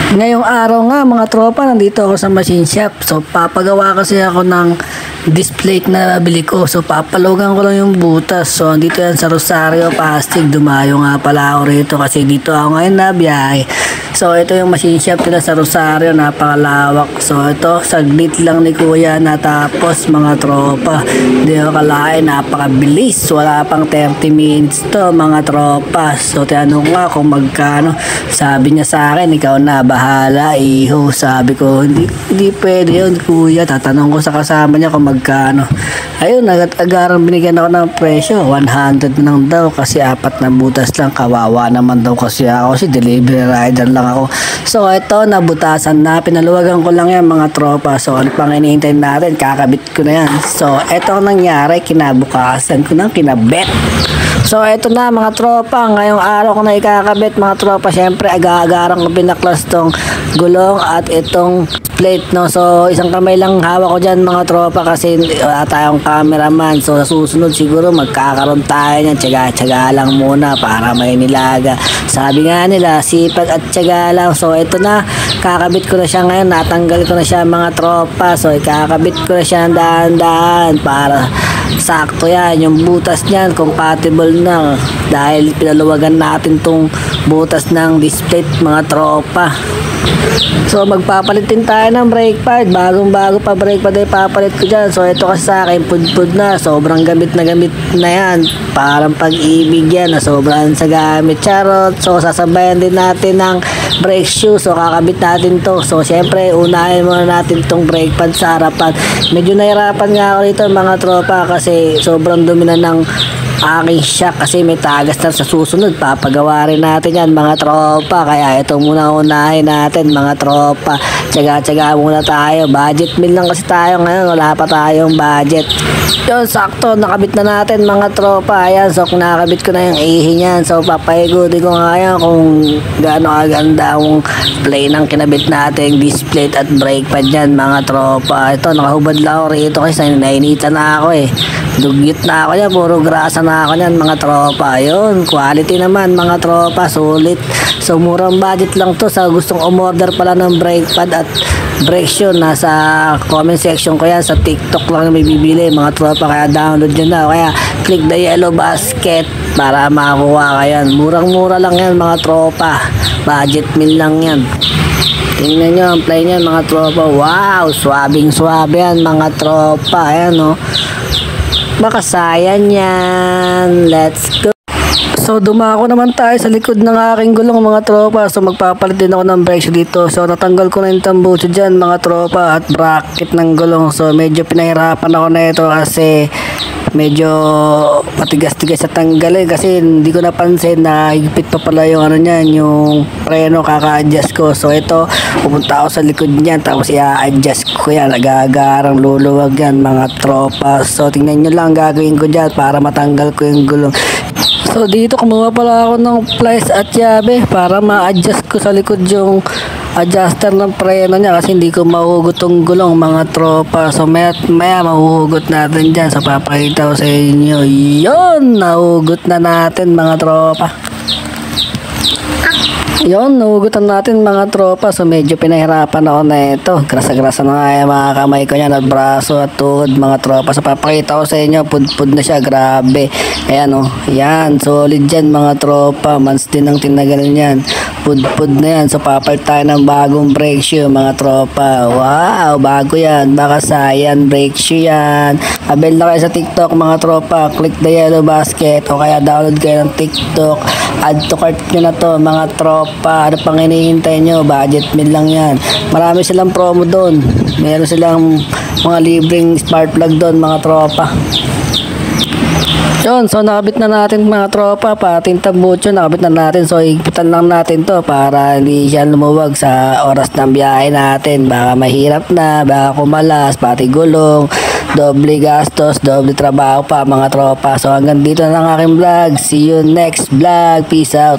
Ngayong araw nga mga tropa, nandito ako sa machine shop. So papagawa kasi ako ng display na nabili ko. So papalugan ko lang yung butas. So dito yan sa Rosario, Pasig. Dumayo nga pala ako rito kasi dito ako ngayon nabiyahe. So ito yung machine shop nila sa Rosario, napakalawak. So ito, saglit lang ni kuya natapos mga tropa. Hindi ko kalain, napakabilis. Wala pang 30 minutes to mga tropa. So tinanong nga kung magkano. Sabi niya sa akin, ikaw na bahala iho. Sabi ko, hindi pwede yun kuya. Tatanong ko sa kasama niya kung magkano. Ayun, agad-agarang binigyan ako ng presyo. 100 lang daw kasi 4 na butas lang. Kawawa naman daw kasi ako. Kasi delivery rider lang ako. So ito, nabutasan na. Pinaluwagan ko lang yan mga tropa. So ano pang hinihintay natin? Kakabit ko na yan. So ito ang nangyari. Kinabukasan ko nang kinabit. So ito na mga tropa. Ngayong araw ko na ikakabit mga tropa. Siyempre aga-agarang ko binaklas tong gulong at itong plate, no. So isang kamay lang hawak ko dyan mga tropa kasi wala tayong cameraman. So sa susunod siguro magkakaroon tayo niyan. Tiyaga-tiyaga lang muna para may nilaga. Sabi nga nila sipag at tiyaga lang. So ito na, kakabit ko na siya ngayon. Natanggal ko na siya mga tropa. So ikakabit ko na siya dahan-dahan para sakto yan. Yung butas niyan compatible na dahil pinaluwagan natin tong butas ng display mga tropa. So magpapalit din tayo ng brake pad. Bagong bago pa brake pad ay papalit ko dyan. So ito kasi sa akin pud-pud na. Sobrang gamit na yan. Parang pag-ibig yan na sobrang sa gamit. Charot. So sasabayan din natin ng brake shoe. So kakabit natin to. So syempre unahin muna natin tong brake pad sa harapan. Medyo nahirapan nga ako rito mga tropa kasi sobrang dumi na ng aking shock kasi may tagas na sa susunod. Papagawa rin natin yan mga tropa. Kaya ito muna unahin natin mga tropa. Tsaga-tsaga muna tayo. Budget meal lang kasi tayo ngayon. Wala pa tayong budget. Yun, sakto. Nakabit na natin mga tropa. Ayan, so nakabit ko na yung ihi niyan. So papayagudin ko nga yan kung gaano kaganda ang plain ang kinabit natin display at brake pad yan mga tropa. Ito, nakahubad lang ako rito kasi nainitan na ako eh. Dugyot na ako yan. Puro grasa na ako yan mga tropa. Ayun, quality naman mga tropa. Sulit. So murang budget lang to. Sa gustong umorder pala ng brake pad at brake shoe, nasa comment section ko yan. Sa TikTok lang may bibili mga tropa. Kaya download nyo na. Kaya click the yellow basket para makakuha ka yan. Murang mura lang yan mga tropa. Budget meal lang yan. Tingnan nyo ang play nyo mga tropa. Wow, swabing swabe yan mga tropa. Ayan o. Baka sayang yan. Let's go. So dumako naman tayo sa likod ng aking gulong mga tropa. So magpapalit din ako ng brake dito. So natanggal ko na yung tambucho dyan mga tropa at bracket ng gulong. So medyo pinahirapan ako na ito kasi medyo matigas-tigas sa tanggalin kasi hindi ko napansin na higpit pa pala yung ano niyan, yung preno kaka-adjust ko. So ito, pupunta ako sa likod niyan tapos i-adjust ko yan. Nagagarang luluwag yan mga tropa. So tingnan nyo lang gagawin ko dyan para matanggal ko yung gulong. So dito kumuha pala ako ng pliers at yabe para ma-adjust ko sa likod yung adjuster ng preno niya kasi hindi ko mahugot tong gulong mga tropa. So maya mahuhugot natin dyan. So papakita ko sa inyo. Yun, nahugot na natin mga tropa. Yun, nahugutan natin mga tropa. So medyo pinahirapan ako na ito. Grasa-grasa na nga yung mga kamay ko yan at braso at tuhod mga tropa. So papakita ko sa inyo, pud-pud na siya. Grabe. Ayan o. Yan, solid dyan mga tropa. Months din ang tinagalan yan. Pud-pud na yan. So papalit tayo ng bagong brake shoe mga tropa. Wow, bago yan. Baka sayan brake shoe yan. Abel na kayo sa TikTok mga tropa. Click the yellow basket o kaya download kayo ng TikTok. Add to cart nyo na to mga tropa. Ano pang hinihintay nyo? Budget meal lang yan. Marami silang promo doon. Meron silang mga libreng spark plug doon mga tropa. Yun, so nakabit na natin mga tropa. Pati yung tambucho nakabit na natin. So higpitan lang natin to para hindi siya lumuwag sa oras ng biyahe natin. Baka mahirap na, baka kumalas, pati gulong, doble gastos, doble trabaho pa mga tropa. So hanggang dito na ang aking vlog. See you next vlog. Peace out.